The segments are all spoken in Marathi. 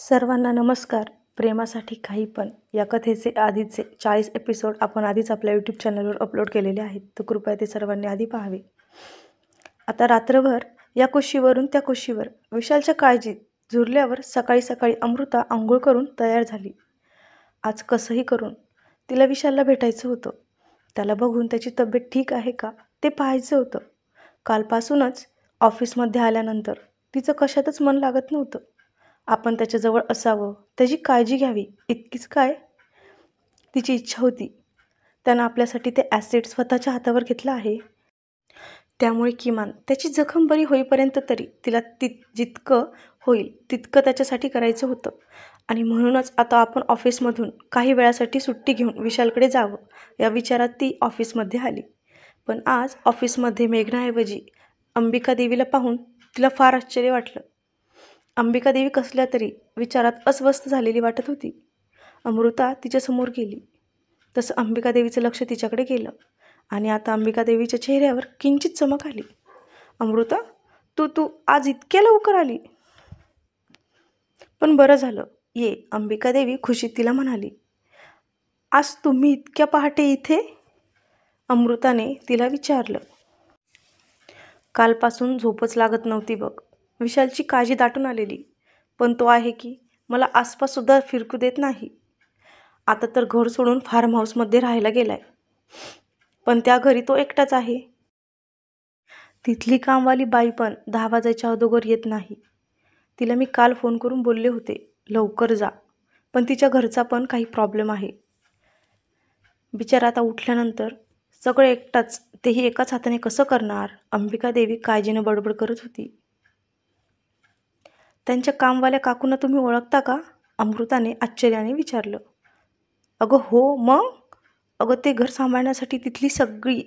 सर्वांना नमस्कार. प्रेमासाठी काही पण या कथेचे आधीचे 40 एपिसोड आपण आधीच आपल्या यूट्यूब चॅनलवर अपलोड केलेले आहेत, तर कृपया ते सर्वांनी आधी पाहावे. आता रात्रभर या कुशीवरून त्या कुशीवर विशालच्या काळजीत झुरल्यावर सकाळी सकाळी अमृता आंघोळ करून तयार झाली. आज कसंही करून तिला विशालला भेटायचं होतं. त्याला बघून त्याची तब्येत ठीक आहे का ते पाहायचं होतं. कालपासूनच ऑफिसमध्ये आल्यानंतर तिचं कशातच मन लागत नव्हतं. आपण त्याच्याजवळ असावं, त्याची काळजी घ्यावी इतकीच काय तिची इच्छा होती. त्यानं आपल्यासाठी ते ॲसिड स्वतःच्या हातावर घेतलं आहे, त्यामुळे किमान त्याची जखम बरी होईपर्यंत तरी तिला जितकं होईल तितकं त्याच्यासाठी करायचं होतं. आणि म्हणूनच आता आपण ऑफिसमधून काही वेळासाठी सुट्टी घेऊन विशालकडे जावं या विचारात ती ऑफिसमध्ये आली. पण आज ऑफिसमध्ये मेघनाऐवजी अंबिका देवीला पाहून तिला फार आश्चर्य वाटलं. अंबिका देवी कसल्या तरी विचारात अस्वस्थ झालेली वाटत होती. अमृता तिच्यासमोर गेली तसं अंबिका देवीचं लक्ष तिच्याकडे गेलं आणि आता अंबिका देवीच्या चेहऱ्यावर किंचित चमक आली. अमृता, तू आज इतक्या लवकर आली? पण बरं झालं, ये. अंबिका देवी खुशीत तिला म्हणाली. आज तुम्ही इतक्या पहाटे इथे? अमृताने तिला विचारलं. कालपासून झोपच लागत नव्हती बघ. विशालची काळजी दाटून आलेली, पण तो आहे की मला आसपाससुद्धा फिरकू देत नाही. आता तर घर सोडून फार्म हाऊसमध्ये राहायला गेलाय, पण त्या घरी तो एकटाच आहे. तिथली कामवाली बाई पण 10 वाजायच्या अगोदर येत नाही. तिला मी काल फोन करून बोलले होते लवकर जा, पण तिच्या घरचा पण काही प्रॉब्लेम आहे. बिचारा आता उठल्यानंतर सगळं एकटाच, तेही एकाच हाताने कसं करणार? अंबिका देवी काळजीनं बडबड करत होती. त्यांच्या कामवाल्या काकूंना तुम्ही ओळखता का? अमृताने आश्चर्याने विचारलं. अगं हो, मग? अगं ते घर सांभाळण्यासाठी, तिथली सगळी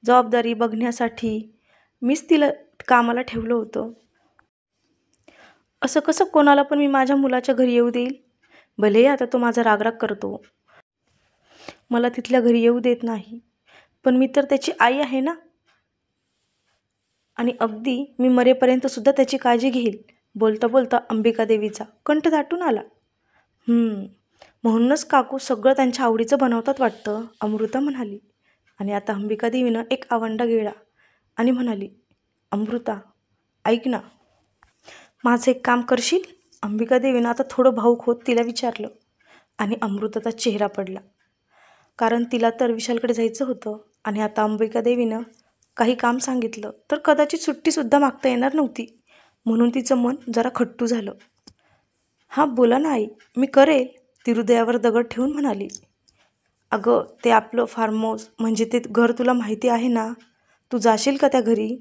जबाबदारी बघण्यासाठी मीच तिला कामाला ठेवलं होतं. असं कसं कोणाला पण मी माझ्या मुलाच्या घरी येऊ देईल? भले आता तो माझा रागराग करतो, मला तिथल्या घरी येऊ देत नाही, पण मी तर त्याची आई आहे ना, आणि अगदी मी मरेपर्यंत सुद्धा त्याची काळजी घेईल. बोलता बोलता अंबिका देवीचा कंठ दाटून आला. म्हणूनच काकू सगळं त्यांच्या आवडीचं बनवतात वाटतं, अमृता म्हणाली. आणि आता अंबिका देवीनं एक आवंडा गिळला आणि म्हणाली, अमृता ऐक ना, माझं एक काम करशील? अंबिका देवीनं आता थोडं भावूक होत तिला विचारलं. आणि अमृताचा चेहरा पडला, कारण तिला तर विशालकडे जायचं होतं आणि आता अंबिका देवीनं काही काम सांगितलं तर कदाचित सुट्टीसुद्धा मागता येणार नव्हती. म्हणून तिचं मन जरा खट्टू झालं. हां बोला ना आई, मी करेल, ती हृदयावर दगड ठेवून म्हणाली. अगं ते आपलं फार्म हाऊस म्हणजे ते घर तुला माहिती आहे ना, तू जाशील का त्या घरी?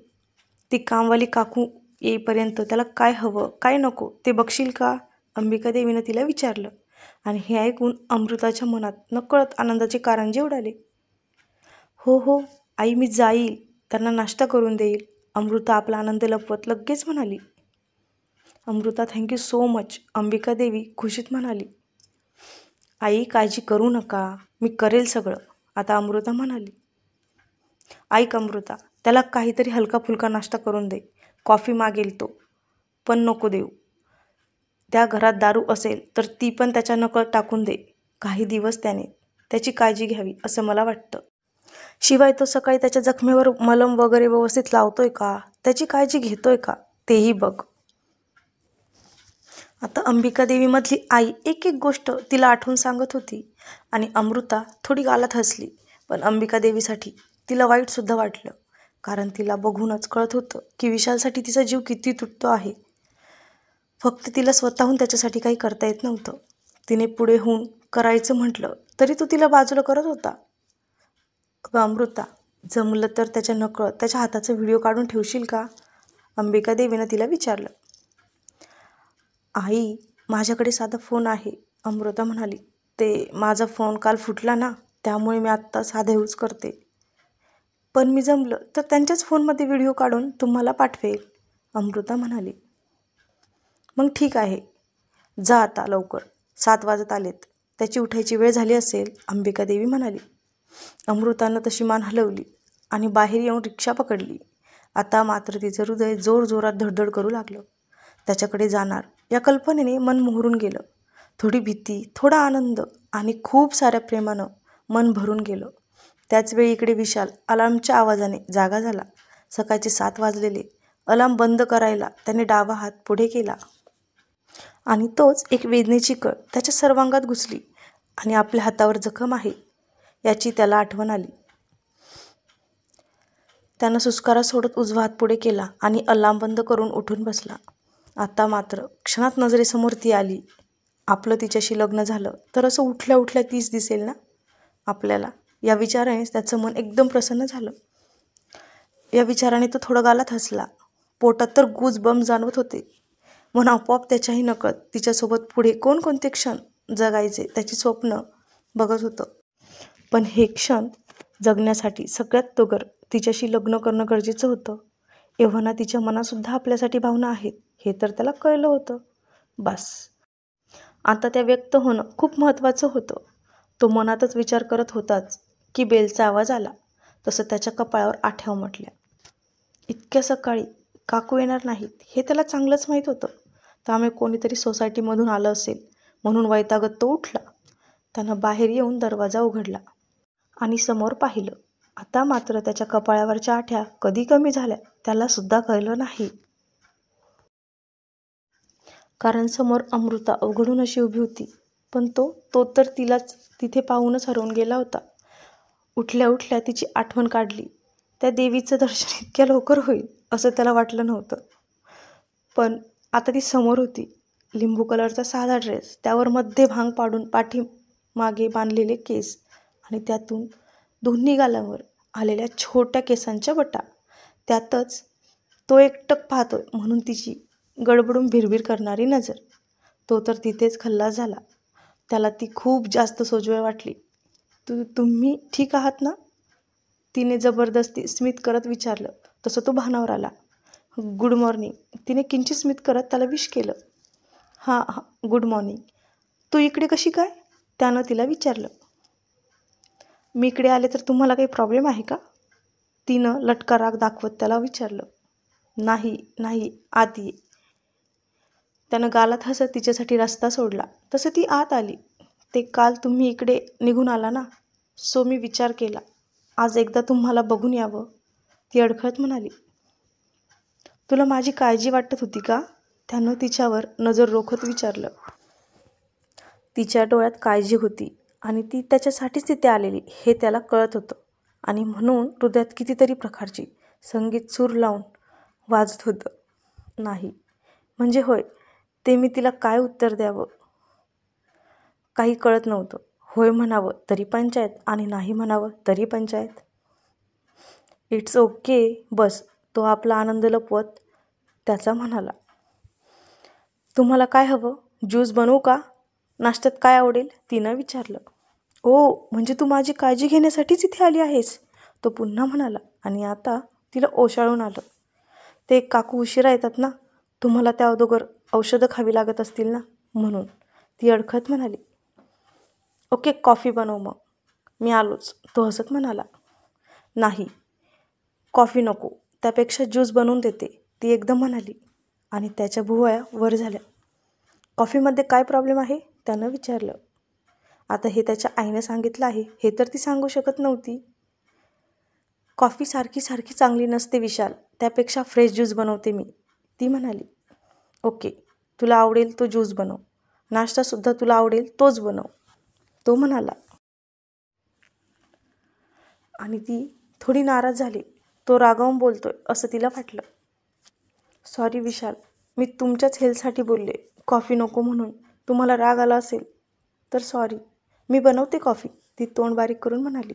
ती कामवाली काकू येईपर्यंत त्याला काय हवं काय नको ते बघशील का? अंबिका देवीनं तिला विचारलं. आणि हे ऐकून अमृताच्या मनात नकळत आनंदाचे कारंजे उडाले. हो आई, मी जाईल, त्यांना नाश्ता करून देईल, अमृता आपला आनंद लपवत लगेच म्हणाली. Amruta thank you so much, Ambika Devi खुशीत म्हणाली. आई काळजी करू नका, मी करेल सगळं, आता अमृता म्हणाली. ऐक अमृता, त्याला काहीतरी हलका फुलका नाश्ता करून दे. कॉफी मागेल तो, पण नको देऊ. त्या घरात दारू असेल तर ती पण त्याच्या नकळत टाकून दे. काही दिवस त्याने त्याची काळजी घ्यावी असं मला वाटतं. शिवाय तो सकाळी त्याच्या जखमेवर मलम वगैरे व्यवस्थित लावतोय का, त्याची काळजी घेतोय का, तेही बघ. आता अंबिका देवीमधली आई एक एक गोष्ट तिला आठवून सांगत होती आणि अमृता थोडी गालात हसली. पण अंबिका देवीसाठी तिला वाईटसुद्धा वाटलं, कारण तिला बघूनच कळत होतं की विशालसाठी तिचा जीव किती तुटतो आहे. फक्त तिला स्वतःहून त्याच्यासाठी काही करता येत नव्हतं. तिने पुढे होऊन करायचं म्हटलं तरी तो तिला बाजूला करत होता. अगं अमृता, जमलं तर त्याच्या नकळत त्याच्या हाताचा व्हिडिओ काढून ठेवशील का? अंबिका देवीनं तिला विचारलं. आई, माझ्याकडे साधा फोन आहे, अमृता म्हणाली. ते माझा फोन काल फुटला ना, त्यामुळे मी आत्ता साधा यूज करते. पण मी जमलं तर त्यांच्याच फोनमध्ये व्हिडिओ काढून तुम्हाला पाठवेल, अमृता म्हणाली. मग ठीक आहे, जा आता लवकर, 7 वाजत आलेत, त्याची उठायची वेळ झाली असेल, अंबिका देवी म्हणाली. अमृतानं तशी मान हलवली आणि बाहेर येऊन रिक्षा पकडली. आता मात्र तिचं हृदय जोरजोरात धडधड करू लागलं. त्याच्याकडे जाणार या कल्पनेने मन मोहरून गेलं. थोडी भीती, थोडा आनंद आणि खूप साऱ्या प्रेमानं मन भरून गेलं. त्याचवेळी इकडे विशाल अलार्मच्या आवाजाने जागा झाला. सकाळचे 7 वाजलेले. अलार्म बंद करायला त्याने डावा हात पुढे केला आणि तोच एक वेदनेची कळ त्याच्या सर्वांगात घुसली आणि आपल्या हातावर जखम आहे याची त्याला आठवण आली. त्यानं सुस्कारा सोडत उजवा हात पुढे केला आणि अलार्म बंद करून उठून बसला. आता मात्र क्षणात नजरेसमोर ती आली. आपलं तिच्याशी लग्न झालं तर असं उठल्या उठल्या तीच दिसेल ना आपल्याला. या विचारानेच त्याचं मन एकदम प्रसन्न झालं. या विचाराने तो थोडं गालात हसला. पोटात तर गूजबम्स जाणवत होते. मन आपोआप त्याच्याही नकळत तिच्यासोबत पुढे कोणकोणते क्षण जगायचे त्याची स्वप्न बघत होतं. पण हे क्षण जगण्यासाठी सगळ्यात तोगर तिच्याशी लग्न करणं गरजेचं होतं. एव्हाना तिच्या मनातसुद्धा आपल्यासाठी भावना आहेत हे तर त्याला कळलं होतं. बस आता त्या व्यक्त होणं खूप महत्त्वाचं होतं. तो मनातच विचार करत होताच की बेलचा आवाज आला. तसं त्याच्या कपाळावर आठ्या उमटल्या. इतक्या सकाळी काकू येणार नाहीत हे त्याला चांगलंच माहीत होतं. त्यामुळे कोणीतरी सोसायटीमधून आलं असेल म्हणून वैतागत तो उठला. त्यानं बाहेर येऊन दरवाजा उघडला आणि समोर पाहिलं. आता मात्र त्याच्या कपाळावरच्या आठ्या कधी कमी झाल्या त्याला सुद्धा कळलं नाही. कारण समोर अमृता अवघडून अशी उभी होती. पण तो तर तिलाच तिथे पाहूनच हरवून गेला होता. उठल्या उठल्या तिची आठवण काढली. त्या देवीचं दर्शन इतक्या लवकर होईल असं त्याला वाटलं नव्हतं. पण आता ती समोर होती. लिंबू कलरचा साधा ड्रेस, त्यावर मध्ये भांग पाडून पाठीमागे बांधलेले केस आणि त्यातून दोन्ही गालांवर आलेल्या छोट्या केसांच्या बटा. त्यातच तो एकटक पाहतोय म्हणून तिची गडबडून भिरभिर करणारी नजर. तो तर तिथेच खल्लास झाला. त्याला ती खूप जास्त सोज्वळ वाटली. तुम्ही ठीक आहात ना तिने जबरदस्ती स्मित करत विचारलं. तसं तो भानावर आला. गुड मॉर्निंग तिने किंचित स्मित करत त्याला विश केलं. हां गुड मॉर्निंग. तू इकडे कशी काय त्यानं तिला विचारलं. मी इकडे आले तर तुम्हाला काही प्रॉब्लेम आहे का तिनं लटका राग दाखवत त्याला विचारलं. नाही आत ये. त्यानं गालात हसत तिच्यासाठी रस्ता सोडला. तसं ती आत आली. ते काल तुम्ही इकडे निघून आला ना सो मी विचार केला आज एकदा तुम्हाला बघून यावं ती अडखळत म्हणाली. तुला माझी काळजी वाटत होती का त्यानं तिच्यावर नजर रोखत विचारलं. तिच्या डोळ्यात काळजी होती आणि ती त्याच्यासाठीच तिथे आलेली हे त्याला कळत होतं. आणि म्हणून हृदयात कितीतरी प्रकारची संगीत सूर लावून वाजत होतं. नाही म्हणजे होय ते मी तिला काय उत्तर द्यावं काही कळत नव्हतं. होय म्हणावं तरी पंचायत आणि नाही म्हणावं तरी पंचायत. इट्स ओके बस तो आपला आनंद लपवत त्याचा म्हणाला. तुम्हाला काय हवं ज्यूस बनवू का नाश्त्यात काय आवडेल तिनं विचारलं. ओ म्हणजे तू माझी काळजी घेण्यासाठीच इथे आली आहेस तो पुन्हा म्हणाला. आणि आता तिला ओशाळून आलं. ते काकू उशिरा येतात ना तुम्हाला त्या अगोदर औषधं खावी लागत असतील ना म्हणून ती अडखत म्हणाली. ओके कॉफी बनव मग मी आलोच तो हसत म्हणाला. नाही कॉफी नको त्यापेक्षा ज्यूस बनवून देते ती एकदम म्हणाली आणि त्याच्या भुवया वर झाल्या. कॉफीमध्ये काय प्रॉब्लेम आहे त्यानं विचारलं. आता हे त्याच्या आईनं सांगितलं आहे हे तर ती सांगू शकत नव्हती. कॉफी सारखी चांगली नसते विशाल त्यापेक्षा फ्रेश ज्यूस बनवते मी ती म्हणाली. ओके तुला आवडेल तो ज्यूस बनव नाश्तासुद्धा तुला आवडेल तोच बनव तो म्हणाला. आणि ती थोडी नाराज झाली. तो रागावून बोलतोय असं तिला वाटलं. सॉरी विशाल मी तुमच्याच हेल्थसाठी बोलले कॉफी नको म्हणून तुम्हाला राग आला असेल तर सॉरी मी बनवते कॉफी ती तोंड बारीक करून म्हणाली.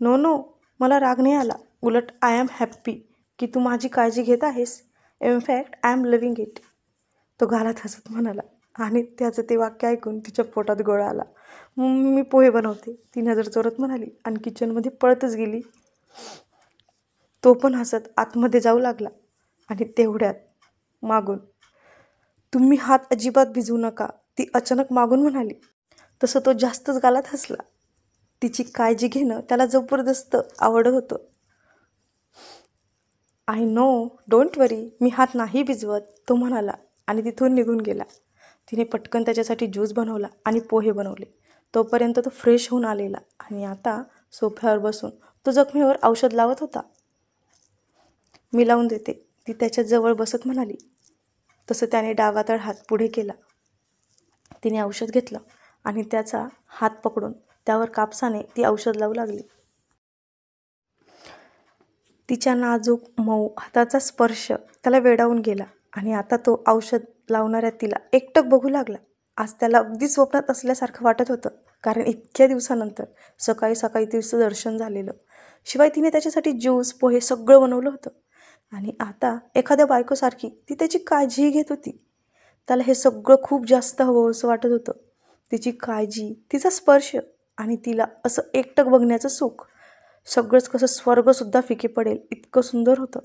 नो मला राग नाही आला उलट आय एम हॅप्पी की तू माझी काळजी घेत आहेस. In fact I am loving it तो घालात हसत म्हणाला. आणि त्याचं ते वाक्य ऐकून तिच्या पोटात गोळा आला. मी पोहे बनवते ती नजर चोरत म्हणाली आणि किचनमध्ये पळतच गेली. तो पण हसत आतमध्ये जाऊ लागला. आणि तेवढ्यात मागून तुम्ही हात अजिबात भिजवू नका ती अचानक मागून म्हणाली. तसं तो जास्तच गालात हसला. तिची काळजी घेणं त्याला जबरदस्त आवडत होतं. आय नो डोंट वरी मी हात नाही भिजवत तो म्हणाला आणि तिथून निघून गेला. तिने पटकन त्याच्यासाठी ज्यूस बनवला आणि पोहे बनवले. तोपर्यंत तो फ्रेश होऊन आलेला आणि आता सोफ्यावर बसून तो जखमेवर औषध लावत होता. मी लावून देते, ती त्याच्या जवळ बसत म्हणाली. तसं त्याने डावा हात पुढे केला. तिने औषध घेतलं आणि त्याचा हात पकडून त्यावर कापसाने ती औषध लावू लागली. तिच्या नाजूक मऊ हाताचा स्पर्श त्याला वेडावून गेला आणि आता तो औषध लावणाऱ्या तिला एकटक बघू लागला. आज त्याला अगदी स्वप्नात असल्यासारखं वाटत होतं, कारण इतक्या दिवसानंतर सकाळी सकाळी तिचं दर्शन झालेलं. शिवाय तिने त्याच्यासाठी ज्यूस पोहे सगळं बनवलं होतं आणि आता एखाद्या बायकोसारखी ती त्याची काळजीही घेत होती. त्याला हे सगळं खूप जास्त हवं असं वाटत होतं. तिची काळजी, तिचा स्पर्श आणि तिला असं एकटक बघण्याचं सुख. सगळंच कसं स्वर्गसुद्धा फिके पडेल इतकं सुंदर होतं.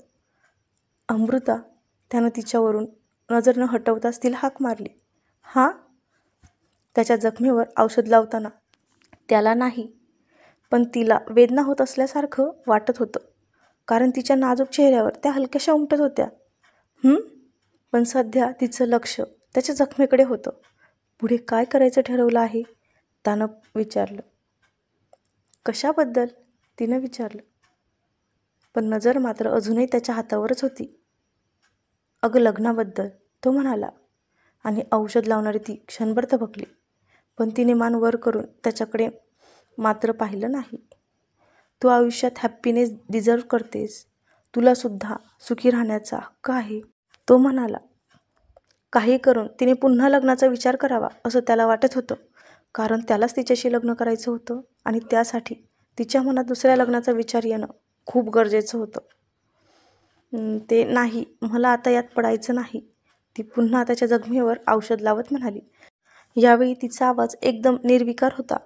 अमृता, त्यानं तिच्यावरून नजर न हटवताच तिला हाक मारली. हां? त्याच्या जखमेवर औषध लावताना त्याला नाही, पण तिला वेदना होत असल्यासारखं वाटत होतं, कारण तिच्या नाजूक चेहऱ्यावर त्या हलक्याशा उमटत होत्या. पण सध्या तिचं लक्ष त्याच्या जखमेकडे होतं. पुढे काय करायचं ठरवलं आहे? त्यानं विचारलं. कशाबद्दल? तिनं विचारलं. पण नजर मात्र अजूनही त्याच्या हातावरच होती. अगं लग्नाबद्दल, तो म्हणाला आणि औषध लावणारी ती क्षणभर थबकली. पण तिने मान वर करून त्याच्याकडे मात्र पाहिलं नाही. तू आयुष्यात हॅप्पीनेस डिझर्व करतेस. तुलासुद्धा सुखी राहण्याचा हक्क आहे, तो म्हणाला. काही करून तिने पुन्हा लग्नाचा विचार करावा असं त्याला वाटत होतं, कारण त्यालाच तिच्याशी लग्न करायचं होतं आणि त्यासाठी तिच्या मनात दुसऱ्या लग्नाचा विचार येणं खूप गरजेचं होतं. ते नाही, मला आता यात पडायचं नाही, ती पुन्हा त्याच्या जखमेवर औषध लावत म्हणाली. यावेळी तिचा आवाज एकदम निर्विकार होता.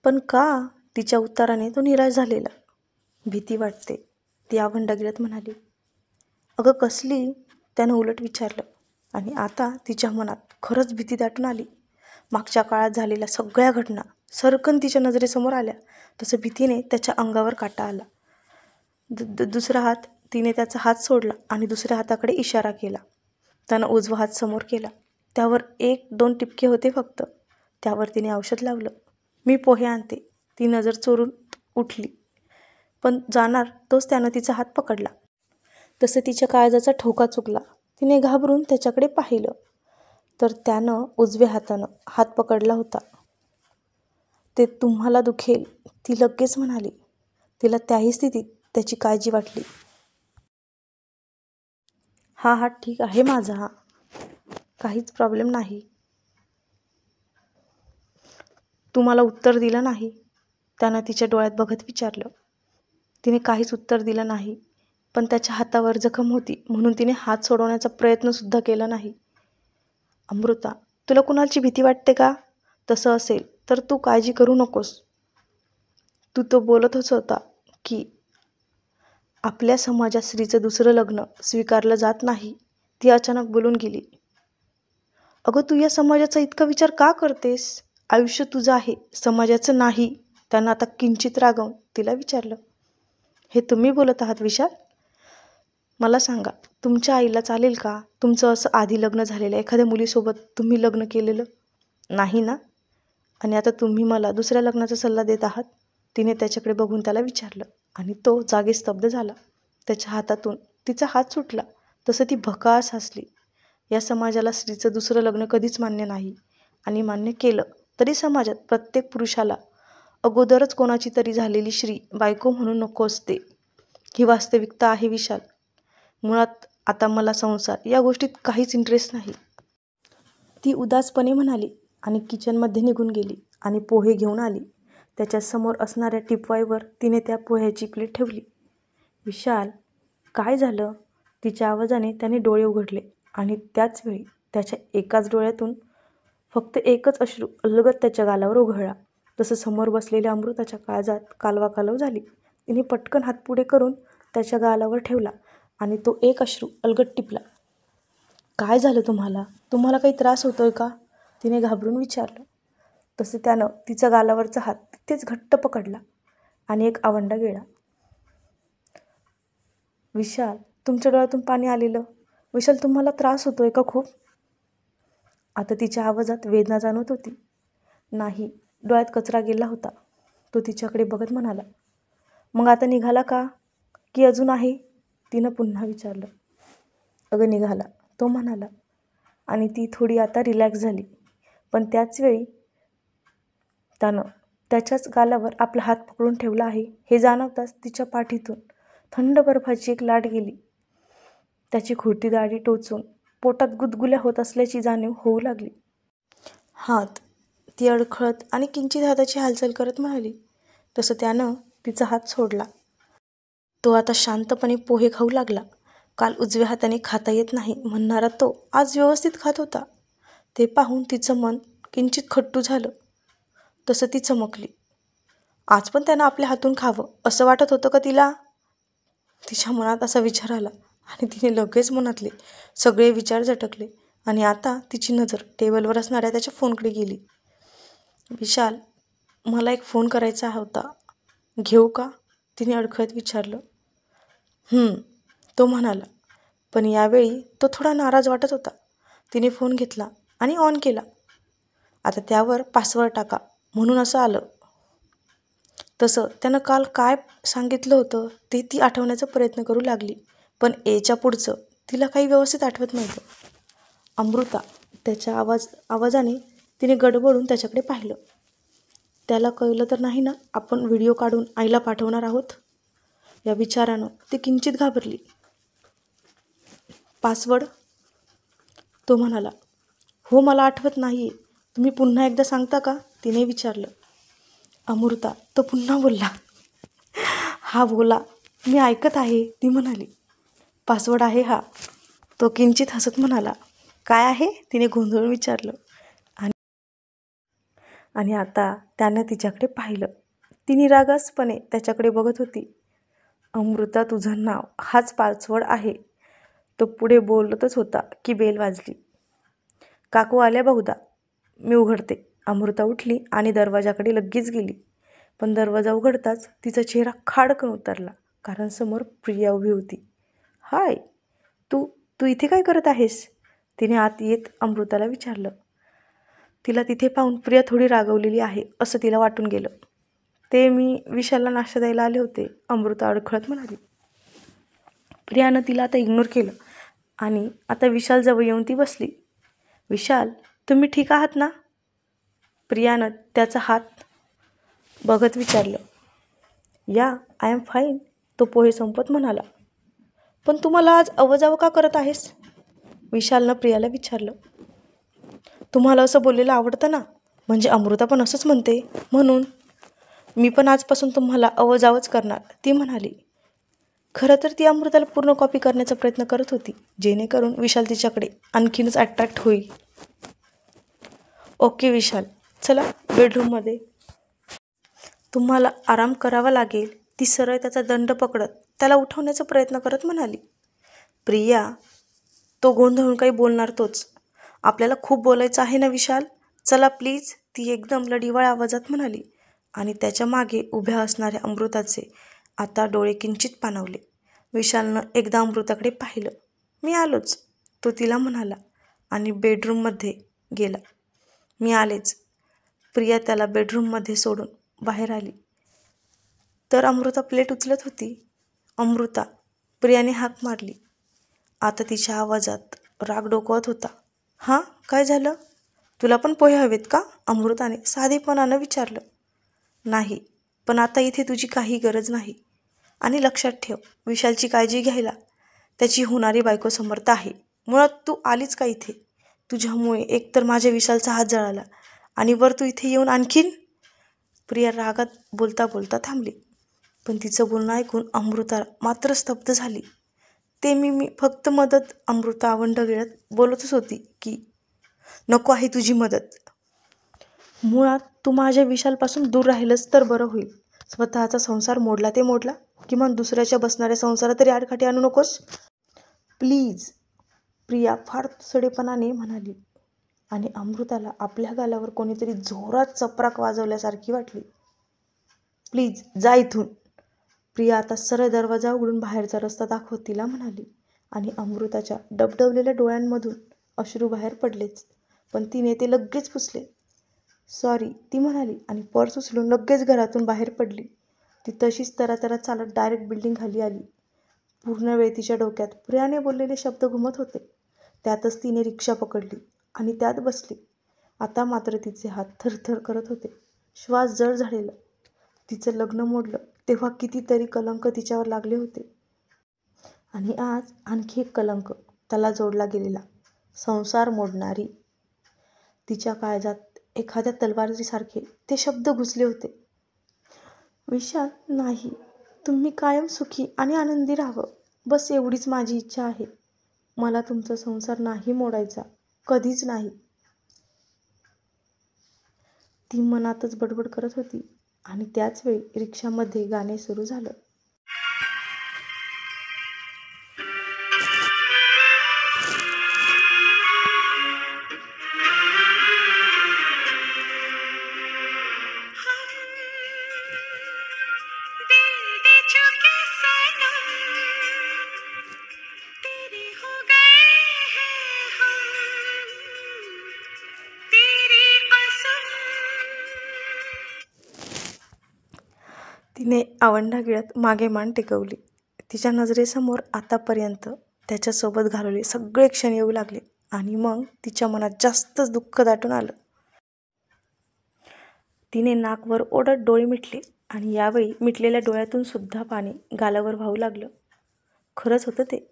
पण का? तिच्या उत्तराने तो निराश झालेला. भीती वाटते, ती आवंडागिरत म्हणाली. अगं कसली? त्यानं उलट विचारलं आणि आता तिच्या मनात खरंच भीती दाटून आली. मागच्या काळात झालेल्या सगळ्या घटना सरकन तिच्या नजरेसमोर आल्या. तसं भीतीने त्याच्या अंगावर काटा आला. दुसरा हात, तिने त्याचा हात सोडला आणि दुसऱ्या हाताकडे इशारा केला. त्यानं उजवा हात समोर केला. त्यावर 1-2 टिपके होते फक्त. त्यावर तिने औषध लावलं. मी पोहे आणते. ती नजर चोरून उठली, पण जाणार तोच त्यानं तिचा हात पकडला. तसं तिच्या काळजाचा ठोका चुकला. तिने घाबरून त्याच्याकडे पाहिलं तर त्यानं उजव्या हातानं हात पकडला होता. ते तुम्हाला दुखेल, ती लगेच म्हणाली. तिला त्याही स्थितीत त्याची काळजी वाटली. हा हात ठीक आहे माझा, काहीच प्रॉब्लेम नाही. तू मला उत्तर दिलं नाही, त्यानं तिच्या डोळ्यात बघत विचारलं. तिने काहीच उत्तर दिलं नाही, पण त्याच्या हातावर जखम होती म्हणून तिने हात सोडवण्याचा प्रयत्नसुद्धा केला नाही. अमृता, तुला कुणाची भीती वाटते का? तसं असेल तर तू काळजी करू नकोस. तो बोलतच होता की आपल्या समाजात स्त्रीचं दुसरं लग्न स्वीकारलं जात नाही. ती अचानक बोलून गेली. अगं तू या समाजाचा इतका विचार का करतेस? आयुष्य तुझं आहे, समाजाचं नाही, त्यानं आता किंचित रागावून तिला विचारलं. हे तुम्ही बोलत आहात विशाल? मला सांगा, तुमच्या आईला चालेल का तुमचं असं आधी लग्न झालेलं एखाद्या मुलीसोबत तुम्ही लग्न केलेलं? नाही ना? आणि आता तुम्ही मला दुसऱ्या लग्नाचा सल्ला देत आहात? तिने त्याच्याकडे बघून त्याला विचारलं आणि तो जागी स्तब्ध झाला. त्याच्या हातातून तिचा हात सुटला. तसं ती भकास हसली. या समाजाला स्त्रीचं दुसरं लग्न कधीच मान्य नाही, आणि मान्य केलं तरी समाजात प्रत्येक पुरुषाला अगोदरच कोणाची तरी झालेली श्री बायको म्हणून नको असते. ही वास्तविकता आहे विशाल. मुळात आता मला संसार या गोष्टीत काहीच इंटरेस्ट नाही, ती उदासपणे म्हणाली आणि किचनमध्ये निघून गेली आणि पोहे घेऊन आली. त्याच्यासमोर असणाऱ्या टिपवाईवर तिने त्या पोह्याची प्लेट ठेवली. विशाल, काय झालं? तिच्या आवाजाने त्याने डोळे उघडले आणि त्याच वेळी त्याच्या एकाच डोळ्यातून फक्त एकच अश्रू अलगद त्याच्या गालावर उघळला. तसं समोर बसलेल्या अमृताच्या काळजात कालवाकालव झाली. तिने पटकन हात पुढे करून त्याच्या गालावर ठेवला आणि तो एक अश्रू अलगद टिपला. काय झालं तुम्हाला? तुम्हाला काही त्रास होतोय का? तिने घाबरून विचारलं. तसं त्यानं तिचा गालावरचा हात तिथेच घट्ट पकडला आणि एक आवंडा गिळला. विशाल, तुमच्या डोळ्यातून पाणी आलेलं. विशाल, तुम्हाला त्रास होतोय का खूप? आता तिच्या आवाजात वेदना जाणवत होती. नाही, डोळ्यात कचरा गेला होता. तो तिच्याकडे बघत म्हणाला, मग आता निघाला का, की अजून आहे? तिनं पुन्हा विचारलं. अगं निघाला, तो म्हणाला. आणि ती थोडी आता रिलॅक्स झाली. पण त्याचवेळी त्यानं त्याच्याच गालावर आपला हात पकडून ठेवला आहे हे जाणवताच तिच्या पाठीतून थंड बर्फाची एक लाट गेली. त्याची खुरटी दाढी टोचून पोटात गुदगुल्या होत असल्याची जाणीव होऊ लागली. हात, ती अडखळत आणि किंचित हाताची हालचाल करत म्हणाली. तसं त्यानं तिचा हात सोडला. तो आता शांतपणे पोहे खाऊ लागला. काल उजव्या हाताने खाता येत नाही म्हणणारा तो आज व्यवस्थित खात होता. ते पाहून तिचं मन किंचित खट्टू झालं. तसं ती चमकली. आज पण त्यानं आपल्या हातून खावं असं वाटत होतं का तिला? तिच्या मनात असा विचार आला आणि तिने लगेच मनातले सगळे विचार झटकले आणि आता तिची नजर टेबलवर असणाऱ्या त्याच्या फोनकडे गेली. विशाल, मला एक फोन करायचा होता, घेऊ का? तिने अडखळत विचारलं. तो म्हणाला. पण यावेळी तो थोडा नाराज वाटत होता. तिने फोन घेतला आणि ऑन केला. आता त्यावर पासवर्ड टाका म्हणून असं आलं. तसं त्यानं काल काय सांगितलं होतं ते ती आठवण्याचा प्रयत्न करू लागली. पण एच्या पुढचं तिला काही व्यवस्थित आठवत नव्हतं. अमृता, त्याच्या आवाजाने तिने गडबडून त्याच्याकडे पाहिलं. त्याला कळलं तर नाही ना आपण व्हिडिओ काढून आईला पाठवणार आहोत? या विचारानं ती किंचित घाबरली. पासवर्ड? तो म्हणाला. हो, मला आठवत नाही. तुम्ही पुन्हा एकदा सांगता का? तिने विचारलं. अमृता, तो पुन्हा बोलला. हा बोला, मी ऐकत आहे, ती म्हणाली. पासवर्ड आहे हा. तो किंचित हसत म्हणाला. काय आहे? तिने गोंधळून विचारलं. आणि आता त्यानं तिच्याकडे पाहिलं. ती निरागसपणे त्याच्याकडे बघत होती. अमृता, तुझं नाव हाच पासवर्ड आहे. तो पुढे बोलतच होता की बेल वाजली. काकू आल्या बहुधा, मी उघडते. अमृता उठली आणि दरवाजाकडे लगेच गेली. पण दरवाजा उघडताच तिचा चेहरा खाडकन उतरला, कारण समोर प्रिया उभी होती. हाय, तू तू इथे काय करत आहेस? तिने आत येत अमृताला विचारलं. तिला तिथे पाहून प्रिया थोडी रागवलेली आहे असं तिला वाटून गेलं. ते मी विशालला नाश्ता द्यायला आले होते, अमृता अडखळत म्हणाली. प्रियानं तिला आता इग्नोर केलं आणि आता विशालजवळ येऊन ती बसली. विशाल, तुम्ही ठीक आहात ना? प्रियानं त्याचा हात बघत विचारलं. या, आय एम फाईन, तो पोहे संपत म्हणाला. पण तू मला आज अवजावं का करत आहेस? विशालनं प्रियाला विचारलं. तुम्हाला असं बोललेलं आवडतं ना, म्हणजे अमृता पण असंच म्हणते म्हणून. मी पण आजपासून तुम्हाला अवजावच करणार, ती म्हणाली. खरं तर ती अमृताला पूर्ण कॉपी करण्याचा प्रयत्न करत होती, जेणेकरून विशाल तिच्याकडे आणखीनच अट्रॅक्ट होईल. ओके विशाल, चला बेडरूममध्ये. तुम्हाला आराम करावा लागेल, ती सरळ त्याचा दंड पकडत त्याला उठवण्याचा प्रयत्न करत म्हणाली. प्रिया, तो गोंधळून काही बोलणार तोच. आपल्याला खूप बोलायचं आहे ना विशाल, चला प्लीज, ती एकदम लढीवाळ आवाजात म्हणाली. आणि त्याच्या मागे उभ्या असणाऱ्या अमृताचे आता डोळे किंचित पाणावले. विशालनं एकदा अमृताकडे पाहिलं. मी आलोच, तो तिला म्हणाला आणि बेडरूममध्ये गेला. मी आलेच. प्रिया त्याला बेडरूममध्ये सोडून बाहेर आली तर अमृता प्लेट उचलत होती. अमृता, प्रियाने हाक मारली. आता तिच्या आवाजात राग डोकावत होता. हां, काय झालं? तुला पण पोहे हवेत का? अमृताने साधेपणानं विचारलं. नाही, पण आता इथे तुझी काही गरज नाही. आणि लक्षात ठेव, विशालची काळजी घ्यायला त्याची होणारी बायको समर्थ आहे. मुळात तू आलीच का इथे? तुझ्यामुळे एकतर माझ्या विशालचा हात जळाला आणि वर तू इथे येऊन आणखीन. प्रिया रागात बोलता बोलता थांबली. पण तिचं बोलणं ऐकून अमृता मात्र स्तब्ध झाली. ते मी फक्त मदत, अमृता आवंढ गिळत बोलतच होती की नको आहे तुझी मदत. मुळात तू माझ्या विशालपासून दूर राहिलंस तर बरं होईल. स्वतःचा संसार मोडला ते मोडला, किमान दुसऱ्याच्या बसणाऱ्या संसारात तरी आडकाठी आणू नकोस प्लीज, प्रिया फार तुसडेपणाने म्हणाली. आणि अमृताला आपल्या गालावर कोणीतरी जोरात चपराक वाजवल्यासारखी वाटली. प्लीज जा इथून, प्रिया आता सरळ दरवाजा उघडून बाहेरचा रस्ता दाखवत तिला म्हणाली. आणि अमृताच्या डबडबलेल्या डोळ्यांमधून अश्रू बाहेर पडलेच. पण तिने ते लगेच पुसले. सॉरी, ती म्हणाली आणि पर्स उचलून लगेच घरातून बाहेर पडली. ती तशीच तरातरा चालत डायरेक्ट बिल्डिंग खाली आली. पूर्ण वेळ तिच्या डोक्यात प्रियाने बोललेले शब्द घुमत होते. त्यातच तिने रिक्षा पकडली आणि त्यात बसली. आता मात्र तिचे हात थरथर करत होते. श्वास जड झालेला. तिचं लग्न मोडलं तेव्हा कितीतरी कलंक तिच्यावर लागले होते. आणि आज आणखी एक कलंक, त्याला जोडला गेलेला, संसार मोडणारी. तिच्या काळजात एखाद्या तलवारीसारखे ते शब्द घुसले होते. विशाल, नाही, तुम्ही कायम सुखी आणि आनंदी राहावं, बस एवढीच माझी इच्छा आहे. मला तुमचा संसार नाही मोडायचा, कधीच नाही. ती मनातच बडबड करत होती आणि त्याच वेळी रिक्षामध्ये गाणे सुरू झालं. तिने आवंढा गिळत मागे मान टेकवली. तिच्या नजरेसमोर आतापर्यंत त्याच्यासोबत घालवले सगळे क्षण येऊ लागले आणि मग तिच्या मनात जास्तच दुःख दाटून आलं. तिने नाकवर ओढत डोळे मिटले आणि यावेळी मिटलेल्या डोळ्यातून सुद्धा पाणी गालावर वाहू लागलं. खरंच होतं ते.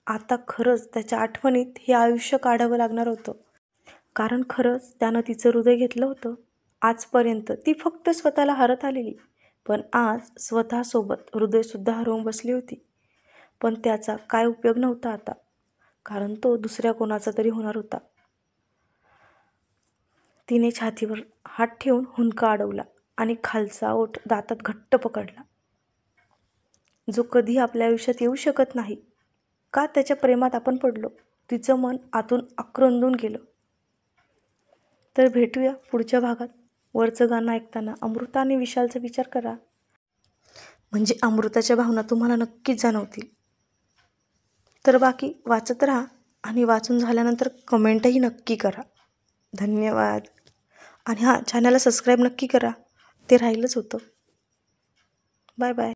आता खरंच त्याच्या आठवणीत हे आयुष्य काढावं लागणार होतं. कारण खरंच त्यानं तिचं हृदय घेतलं होतं. आजपर्यंत ती फक्त स्वतःला हरत आलेली, पण आज स्वतःसोबत हृदयसुद्धा हरवून बसली होती. पण त्याचा काय उपयोग नव्हता आता, कारण तो दुसऱ्या कोणाचा तरी होणार होता. तिने छातीवर हात ठेवून हुंदका अडवला आणि खालचा ओठ दातात घट्ट पकडला. जो कधी आपल्या आयुष्यात येऊ शकत नाही. का त्याच्या प्रेमात आपण पडलो? तिचं मन आतून आक्रंदून गेलं. तर भेटूया पुढच्या भागात. वरचं गाणं ऐकताना अमृता आणि विशालचा विचार करा, म्हणजे अमृताच्या भावना तुम्हाला नक्कीच जाणवतील. तर बाकी वाचत राहा आणि वाचून झाल्यानंतर कमेंटही नक्की करा. धन्यवाद. आणि हां, चॅनलला सबस्क्राईब नक्की करा, ते राहिलंच होतं. Bye bye.